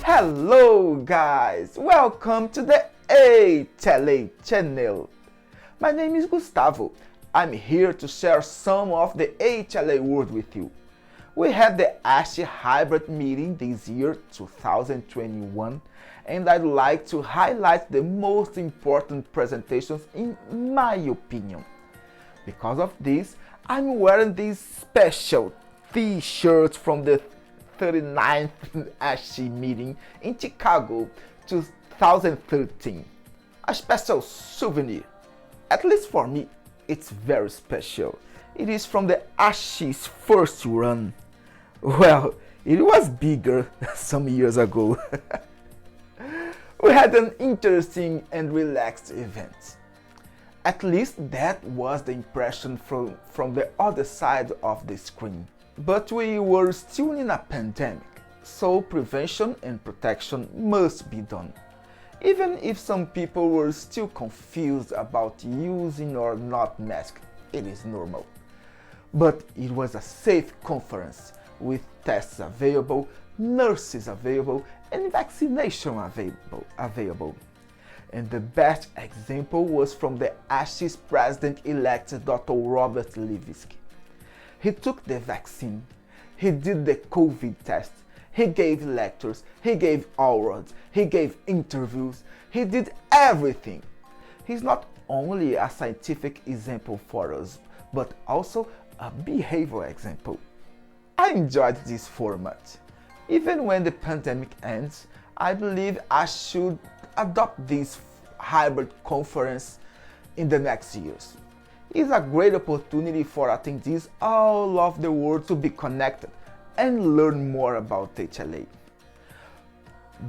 Hello guys, welcome to the HLA channel. My name is Gustavo. I'm here to share some of the HLA world with you. We had the ASHI hybrid meeting this year, 2021, and I'd like to highlight the most important presentations in my opinion. Because of this, I'm wearing this special t-shirt from the 39th ASHI meeting in Chicago 2013. A special souvenir. At least for me, it's very special. It is from the ASHI's first run. Well, it was bigger some years ago. We had an interesting and relaxed event. At least that was the impression from the other side of the screen. But we were still in a pandemic, so prevention and protection must be done. Even if some people were still confused about using or not masks, it is normal. But it was a safe conference with tests available, nurses available, and vaccination available. And the best example was from the ASHI's president-elect Dr. Robert Levitsky. He took the vaccine, he did the COVID test, he gave lectures, he gave awards, he gave interviews, he did everything. He's not only a scientific example for us, but also a behavioral example. I enjoyed this format. Even when the pandemic ends, I believe I should adopt this hybrid conference in the next years. It's a great opportunity for attendees all over the world to be connected and learn more about HLA.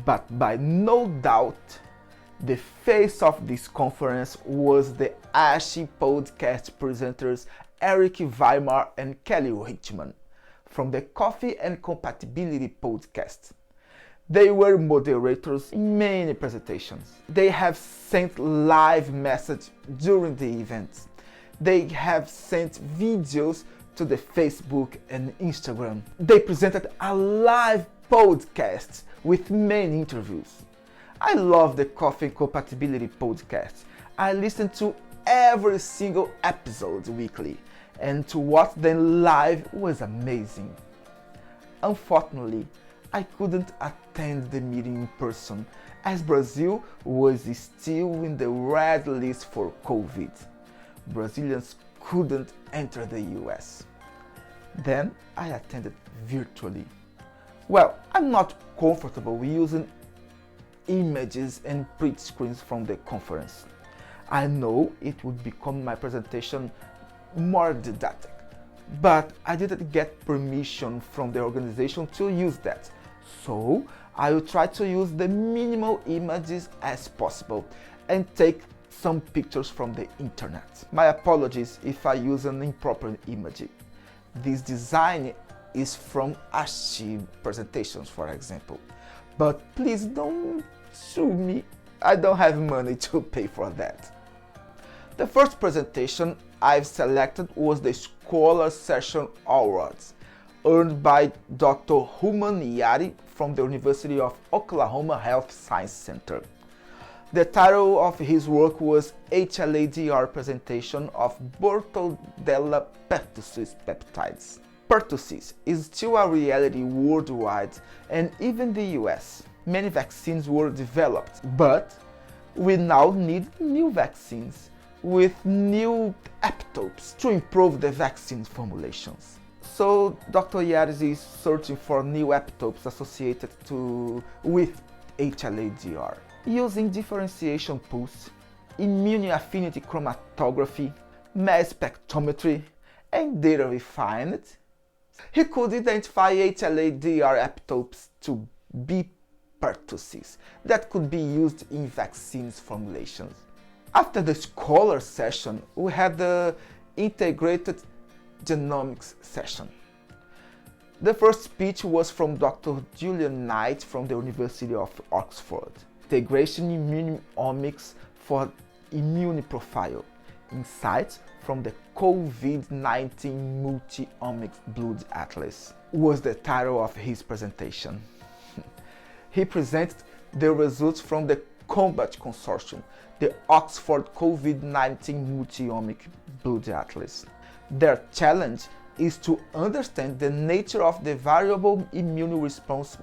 But by no doubt, the face of this conference was the ASHI podcast presenters Eric Weimar and Kelly Richman from the Coffee and Compatibility podcast. They were moderators in many presentations. They have sent live messages during the events. They have sent videos to the Facebook and Instagram. They presented a live podcast with many interviews. I love the Coffee Compatibility podcast. I listen to every single episode weekly, and to watch them live was amazing. Unfortunately, I couldn't attend the meeting in person as Brazil was still in the red list for COVID. Brazilians couldn't enter the US. Then I attended virtually. Well, I'm not comfortable using images and print screens from the conference. I know it would become my presentation more didactic, but I didn't get permission from the organization to use that. So I will try to use the minimal images as possible and take some pictures from the internet. My apologies if I use an improper image. This design is from ASHI presentations, for example. But please don't sue me. I don't have money to pay for that. The first presentation I've selected was the Scholar Session Awards, earned by Dr. Human Yari from the University of Oklahoma Health Science Center. The title of his work was HLA-DR presentation of Bordetella pertussis peptides. Pertussis is still a reality worldwide and even the US. Many vaccines were developed, but we now need new vaccines with new epitopes to improve the vaccine formulations. So Dr. Yaris is searching for new epitopes associated with HLA-DR. Using differentiation pools, immune affinity chromatography, mass spectrometry, and data refined, he could identify HLA-DR epitopes to be pertussis that could be used in vaccines formulations. After the Scholar session, we had the Integrated Genomics session. The first speech was from Dr. Julian Knight from the University of Oxford. Integration immunomics for immune profile. Insights from the COVID-19 multi-omics blood atlas was the title of his presentation. He presented the results from the COMBAT Consortium, the Oxford COVID-19 multi-omic blood atlas. Their challenge is to understand the nature of the variable immune response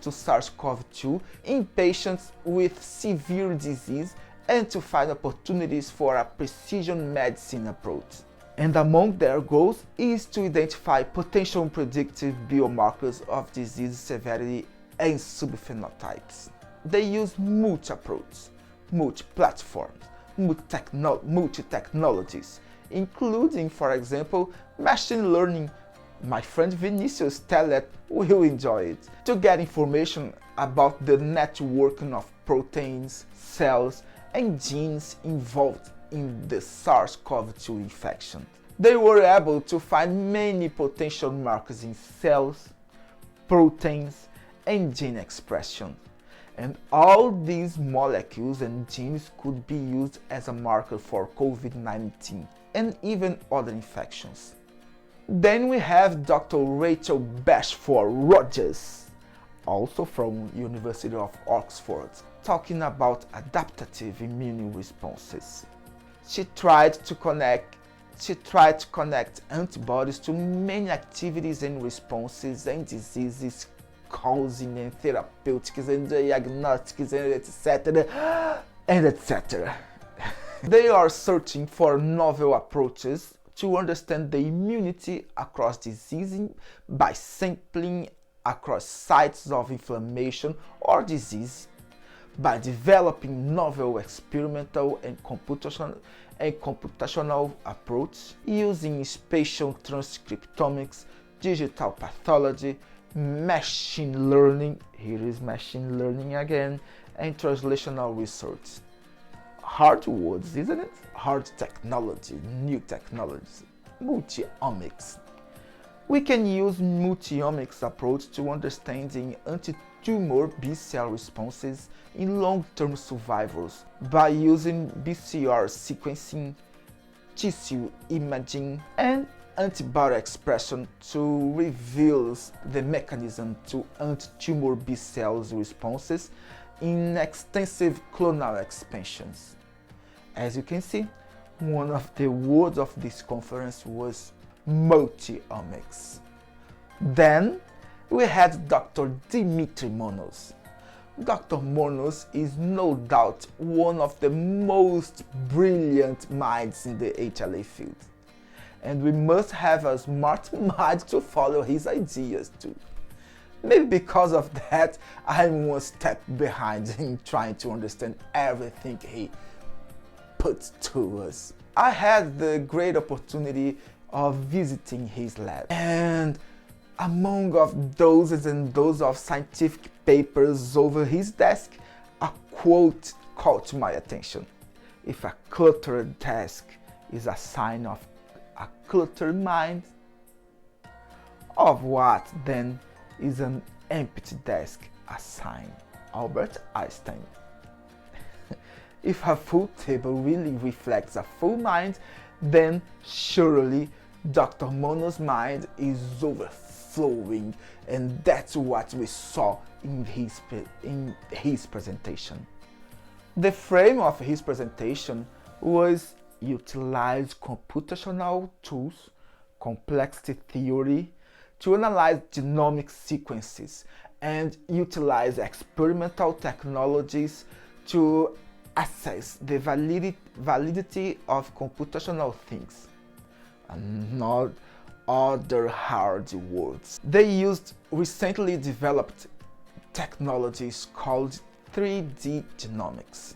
to SARS-CoV-2 in patients with severe disease and to find opportunities for a precision medicine approach. And among their goals is to identify potential predictive biomarkers of disease severity and subphenotypes. They use multi-approaches, multi-platforms, multi-technologies, including, for example, machine learning. My friend Vinicius Telet will enjoy it, to get information about the networking of proteins, cells, and genes involved in the SARS-CoV-2 infection. They were able to find many potential markers in cells, proteins, and gene expression. And all these molecules and genes could be used as a marker for COVID-19 and even other infections. Then we have Dr. Rachel Bashford-Rogers, also from University of Oxford, talking about adaptative immune responses. She tried to connect antibodies to many activities and responses and diseases causing and therapeutics and diagnostics and etc. They are searching for novel approaches to understand the immunity across diseases by sampling across sites of inflammation or disease, by developing novel experimental and computational approaches using spatial transcriptomics, digital pathology, machine learning, here is machine learning again, and translational research. Hard words, isn't it? Hard technology, new technologies, multi-omics. We can use multi-omics approach to understanding anti-tumor B-cell responses in long-term survivors by using BCR sequencing, tissue imaging, and antibody expression to reveal the mechanism to anti-tumor B-cells responses in extensive clonal expansions. As you can see, one of the words of this conference was multi-omics. Then we had Dr. Dimitri Monos. Dr. Monos is no doubt one of the most brilliant minds in the HLA field. And we must have a smart mind to follow his ideas too. Maybe because of that, I'm one step behind in trying to understand everything he puts to us. I had the great opportunity of visiting his lab, and among of dozens and dozens of scientific papers over his desk, a quote caught my attention. If a cluttered desk is a sign of a cluttered mind, of what then is an empty desk a sign? Albert Einstein. If a full table really reflects a full mind, then surely Dr. Mono's mind is overflowing, and that's what we saw in his presentation. The frame of his presentation was utilize computational tools, complexity theory, to analyze genomic sequences and utilize experimental technologies to assess the validity of computational things, and not other hard words. They used recently developed technologies called 3D genomics.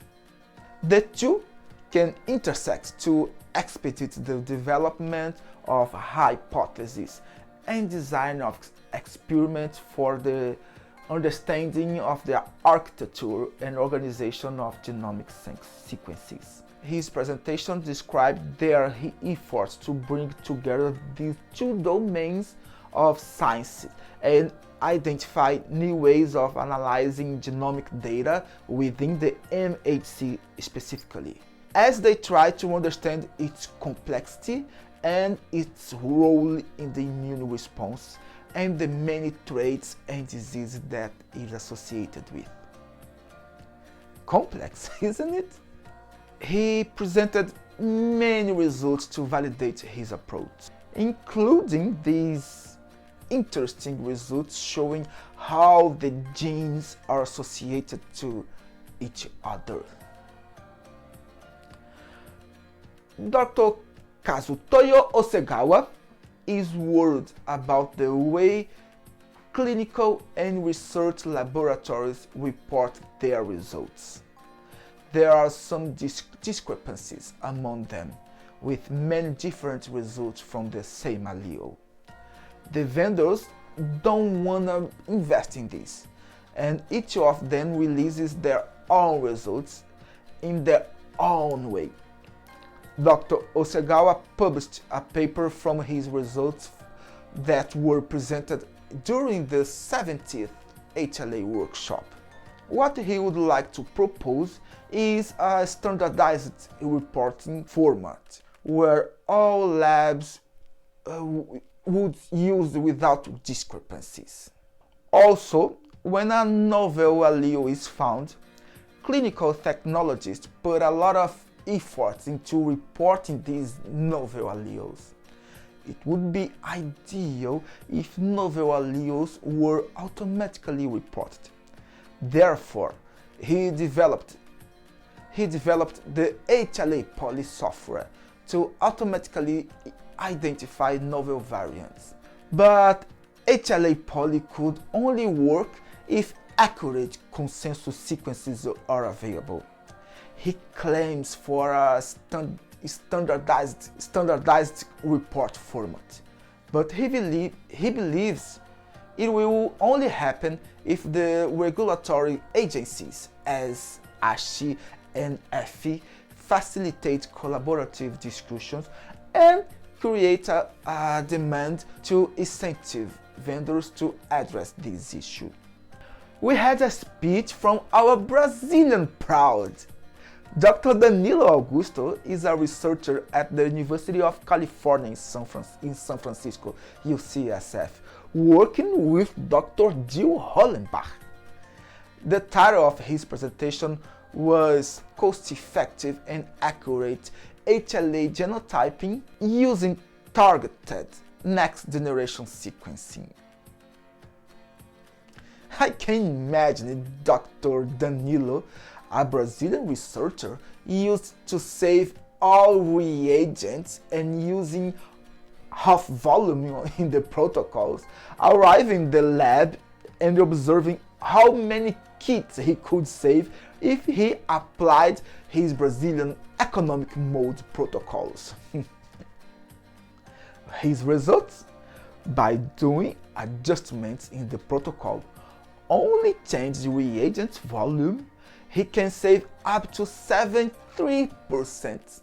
The two can intersect to expedite the development of hypotheses and design of experiments for the understanding of the architecture and organization of genomic sequences. His presentation described their efforts to bring together these two domains of science and identify new ways of analyzing genomic data within the MHC specifically, as they try to understand its complexity and its role in the immune response and the many traits and diseases that is associated with. Complex, isn't it? He presented many results to validate his approach, including these interesting results showing how the genes are associated to each other. Dr. Kazutoyo Osegawa is worried about the way clinical and research laboratories report their results. There are some discrepancies among them, with many different results from the same allele. The vendors don't want to invest in this, and each of them releases their own results in their own way. Dr. Osegawa published a paper from his results that were presented during the 70th HLA workshop. What he would like to propose is a standardized reporting format where all labs would use without discrepancies. Also, when a novel allele is found, clinical technologists put a lot of effort into reporting these novel alleles. It would be ideal if novel alleles were automatically reported. Therefore, he developed the HLA-Poly software to automatically identify novel variants. But HLA-Poly could only work if accurate consensus sequences are available. He claims for a standardized report format, but he believes it will only happen if the regulatory agencies as ASHI and FE facilitate collaborative discussions and create a demand to incentivize vendors to address this issue. We had a speech from our Brazilian proud. Dr. Danilo Augusto is a researcher at the University of California in San Francisco, UCSF, working with Dr. Jill Hollenbach. The title of his presentation was Cost-Effective and Accurate HLA Genotyping Using Targeted Next-Generation Sequencing. I can imagine Dr. Danilo, a Brazilian researcher, used to save all reagents and using half volume in the protocols, arriving in the lab and observing how many kits he could save if he applied his Brazilian economic mode protocols. His results? By doing adjustments in the protocol, only change the reagent volume, he can save up to 73%.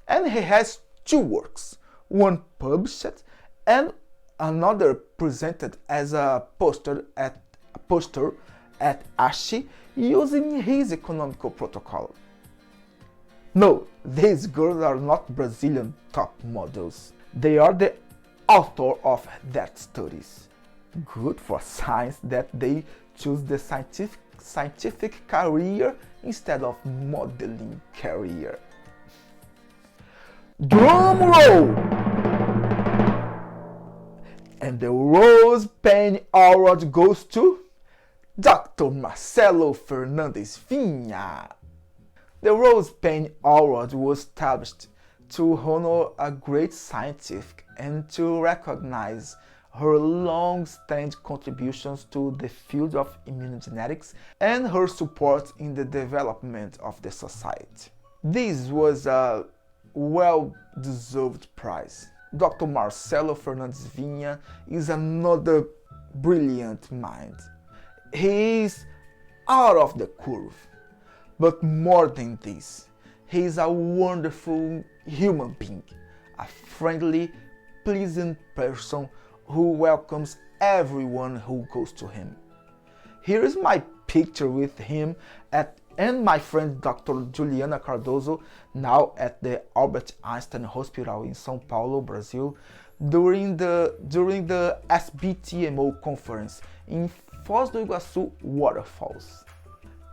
And he has two works, one published and another presented as a poster at ASHI using his economical protocol. No, these girls are not Brazilian top models. They are the author of that studies. Good for science that they choose the scientific career instead of modeling career. Drum roll! And the Rose Payne Award goes to Dr. Marcelo Fernandes Vinha. The Rose Payne Award was established to honor a great scientist and to recognize her long-standing contributions to the field of immunogenetics and her support in the development of the society. This was a well-deserved prize. Dr. Marcelo Fernandes Vinha is another brilliant mind. He is out of the curve. But more than this, he is a wonderful human being, a friendly, pleasant person who welcomes everyone who goes to him. Here is my picture with him and my friend Dr. Juliana Cardoso, now at the Albert Einstein Hospital in São Paulo, Brazil, during the SBTMO conference in Foz do Iguaçu waterfalls.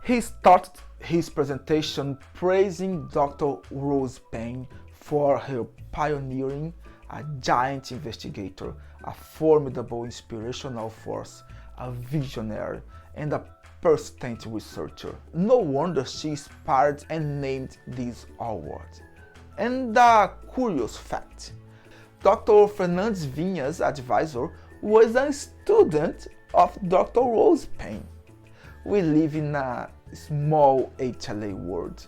He started his presentation praising Dr. Rose Payne for her pioneering, a giant investigator, a formidable inspirational force, a visionary, and a persistent researcher. No wonder she inspired and named this award. And a curious fact, Dr. Fernandes Vinha's advisor was a student of Dr. Rose Payne. We live in a small HLA world.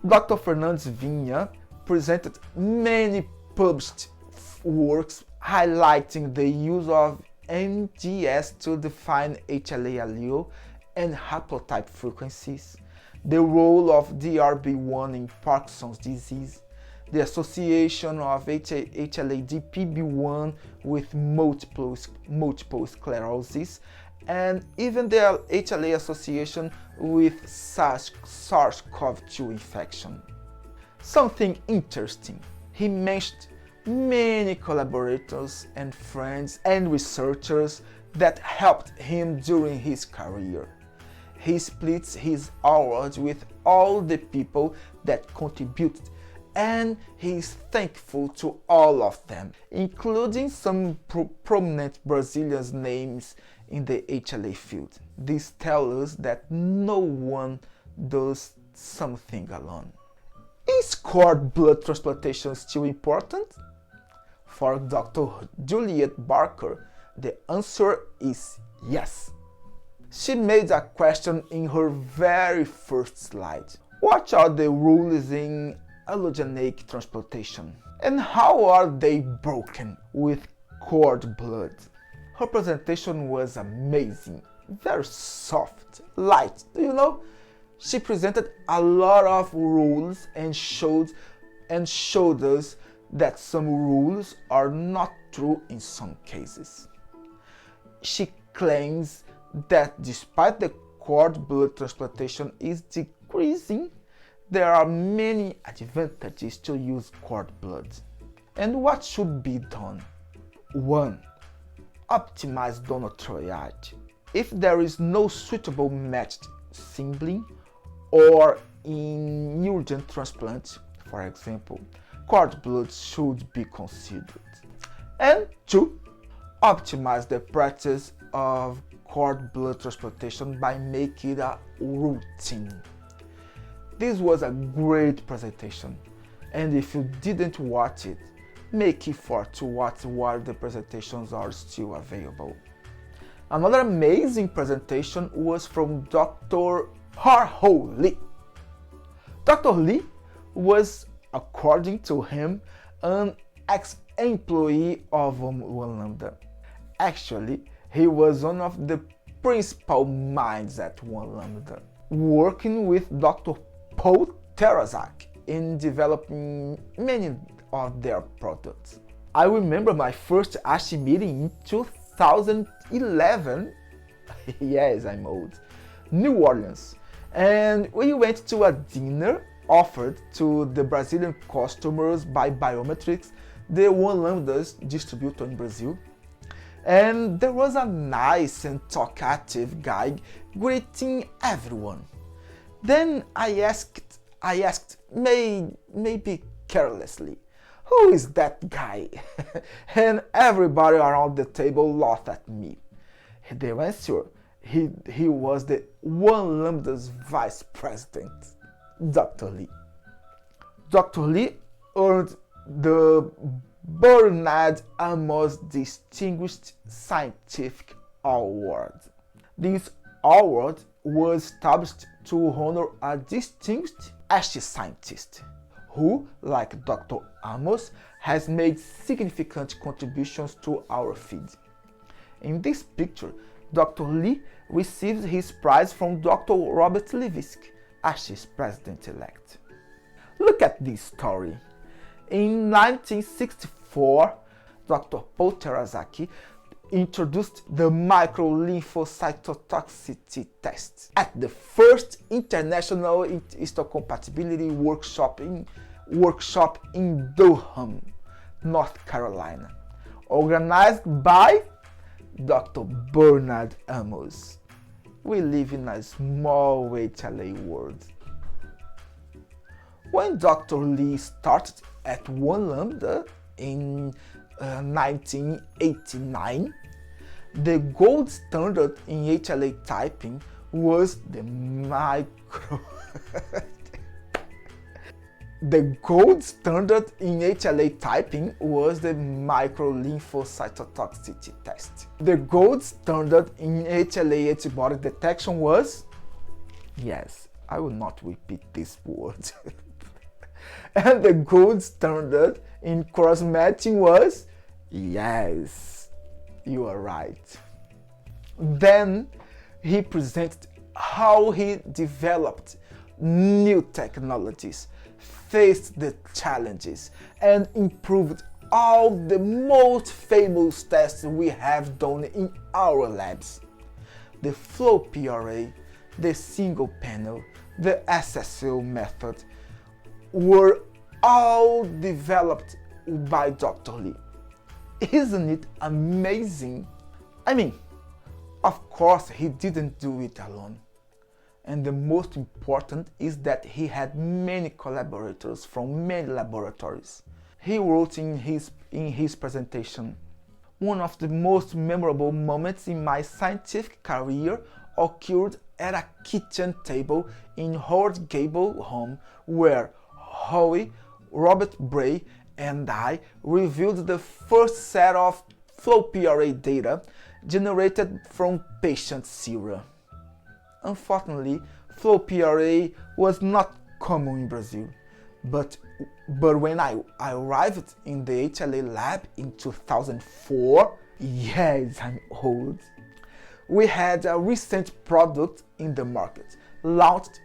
Dr. Fernandes Vinha presented many published works highlighting the use of NGS to define HLA allele and haplotype frequencies, the role of DRB1 in Parkinson's disease, the association of HLA-DPB1 with multiple sclerosis, and even the HLA association with SARS-CoV-2 infection. Something interesting, he mentioned many collaborators and friends and researchers that helped him during his career. He splits his award with all the people that contributed, and he is thankful to all of them, including some prominent Brazilian names in the HLA field. This tells us that no one does something alone. Is cord blood transplantation still important? For Dr. Juliet Barker, the answer is yes. She made a question in her very first slide. What are the rules in allogencic transplantation? And how are they broken with cord blood? Her presentation was amazing, very soft, light, She presented a lot of rules and showed us that some rules are not true in some cases. She claims that despite the cord blood transplantation is decreasing, there are many advantages to use cord blood. And what should be done? 1. Optimize donor triage. If there is no suitable matched sibling or in urgent transplant, for example, cord blood should be considered. And 2. Optimize the practice of cord blood transplantation by making it a routine. This was a great presentation, and if you didn't watch it, make effort to watch while the presentations are still available. Another amazing presentation was from Dr. Harho Lee. Dr. Lee was, according to him, an ex-employee of One Lambda. Actually, he was one of the principal minds at One Lambda, working with Dr. Paul Terrazak in developing many of their products. I remember my first ASHI meeting in 2011. Yes, I'm old. New Orleans. And we went to a dinner offered to the Brazilian customers by Biometrics, the One Lambda's distributor in Brazil. And there was a nice and talkative guy greeting everyone. Then I asked maybe carelessly, who is that guy? And everybody around the table laughed at me. The answer, he was the One Lambda's vice president, Dr. Lee. Dr. Lee earned the Bernard Amos Distinguished Scientific Award. This award was established to honor a distinguished ASHI scientist who, like Dr. Amos, has made significant contributions to our field. In this picture, Dr. Lee received his prize from Dr. Robert Levisk, ASHI's president-elect. Look at this story. In 1964, Dr. Paul Terrazaki introduced the microlymphocytotoxicity test at the first International Histocompatibility Workshop in Durham, North Carolina, organized by Dr. Bernard Amos. We live in a small HLA world. When Dr. Lee started at 1 lambda in 1989, the gold standard in HLA typing was the The gold standard in HLA typing was the microlymphocytotoxicity test. The gold standard in HLA antibody detection was, yes, I will not repeat this word. And the gold standard in cross-matching was, yes, you are right. Then he presented how he developed new technologies, faced the challenges, and improved all the most famous tests we have done in our labs. The flow PRA, the single panel, the SSO method were all developed by Dr. Lee. Isn't it amazing? I mean, of course he didn't do it alone. And the most important is that he had many collaborators from many laboratories. He wrote in his presentation, "One of the most memorable moments in my scientific career occurred at a kitchen table in Howard Gable home where Howie, Robert Bray, and I reviewed the first set of flow PRA data generated from patient sera." Unfortunately, flow PRA was not common in Brazil, but when I arrived in the HLA lab in 2004, yes, I'm old, we had a recent product in the market, launched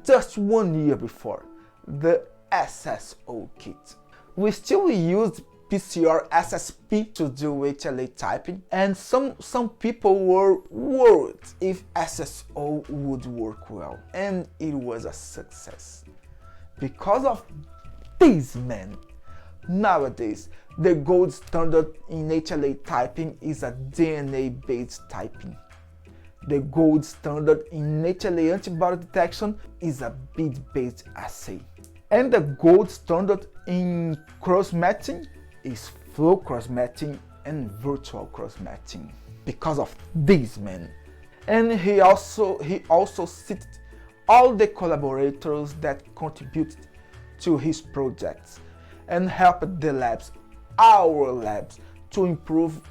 just 1 year before, the SSO kit. We still used PCR SSP to do HLA typing, and some people were worried if SSO would work well, and it was a success. Because of these men, nowadays the gold standard in HLA typing is a DNA-based typing. The gold standard in HLA antibody detection is a bead-based assay. And the gold standard in cross-matching is flow cross-matching and virtual cross-matching. Because of these men. And he also cited all the collaborators that contributed to his projects and helped the labs, our labs, to improve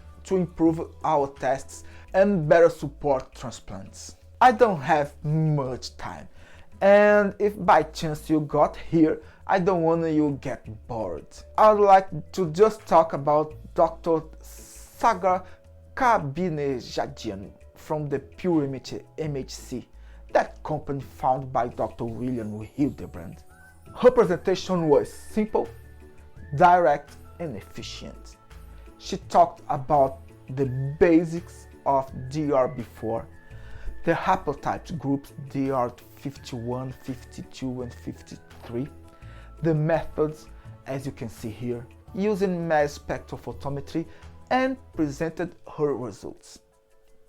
our tests and better support transplants. I don't have much time, and if by chance you got here, I don't want you get bored. I'd like to just talk about Dr. Sagar Kabinejadian from the Pure MHC, that company founded by Dr. William Hildebrand. Her presentation was simple, direct, and efficient. She talked about the basics of DR-before, the haplotypes groups DR51, 52, and 53, the methods, as you can see here, using mass spectrophotometry, and presented her results.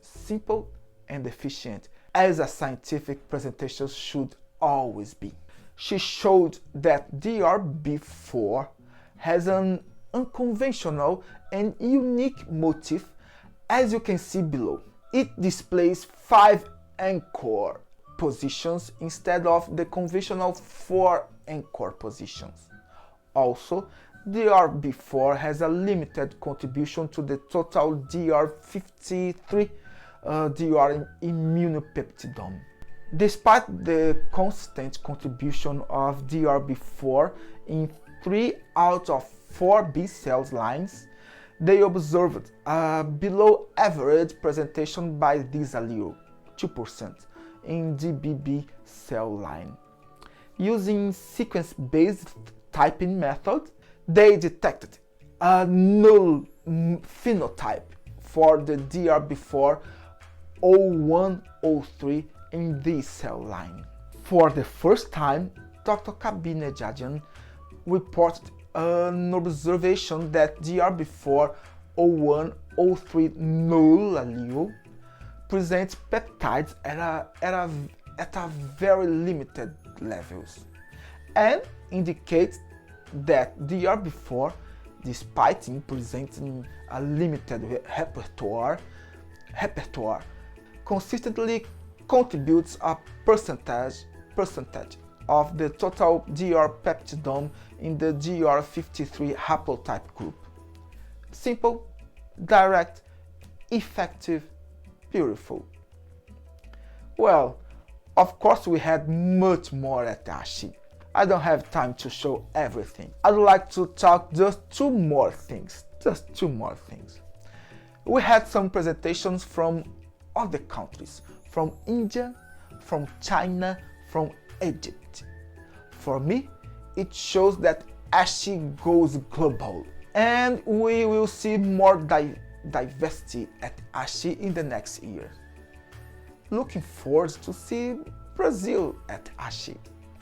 Simple and efficient, as a scientific presentation should always be. She showed that DR-before has an unconventional and unique motif, as you can see below. It displays 5 anchor positions instead of the conventional 4 anchor positions. Also, DR-before has a limited contribution to the total DR53 DR immunopeptidome. Despite the constant contribution of DR-before in 3 out of 4 B cells lines, they observed a below average presentation by this allele, 2%, in DBB cell line. Using sequence-based typing method, they detected a null phenotype for the DR-before 0103 in this cell line. For the first time, Dr. Kabinejadian reported an observation that DR-before 0103 null allele presents peptides at a very limited levels and indicates that the year before, despite presenting a limited repertoire, consistently contributes a percentage of the total DR peptidome in the DR53 haplotype group. Simple, direct, effective, beautiful. Well, of course we had much more at ASHI. I don't have time to show everything. I'd like to talk just two more things. We had some presentations from other countries, from India, from China, from Egypt. For me, it shows that ASHI goes global, and we will see more diversity at ASHI in the next year. Looking forward to see Brazil at ASHI.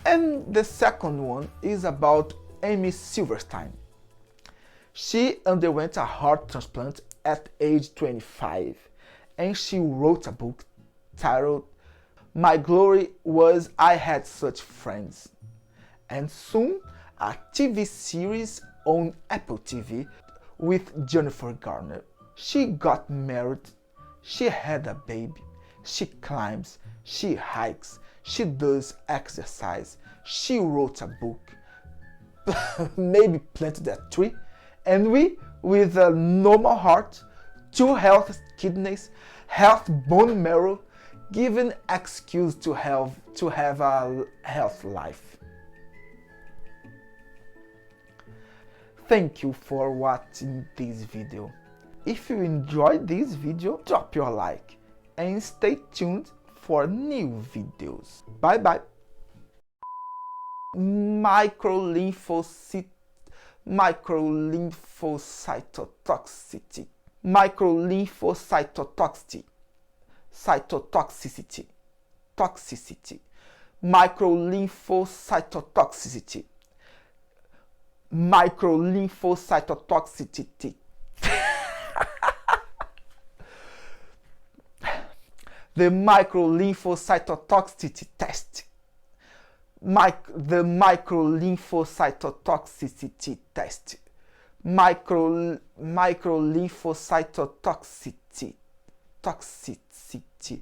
And the second one is about Amy Silverstein. She underwent a heart transplant at age 25, and she wrote a book titled My Glory Was I Had Such Friends, and soon a TV series on Apple TV with Jennifer Garner. She got married, she had a baby, she climbs, she hikes, she does exercise, she wrote a book, maybe planted a tree, and we, with a normal heart, 2 healthy kidneys, healthy bone marrow, given excuse to have a healthy life. Thank you for watching this video. If you enjoyed this video, drop your like and stay tuned for new videos. Bye bye. Microlymphocytotoxicity. Microlymphocytotoxicity. Toxicity. Microlymphocytotoxicity. Microlymphocytotoxicity. The microlymphocytotoxicity test. The microlymphocytotoxicity test. Microlymphocytotoxicity. Toxicity.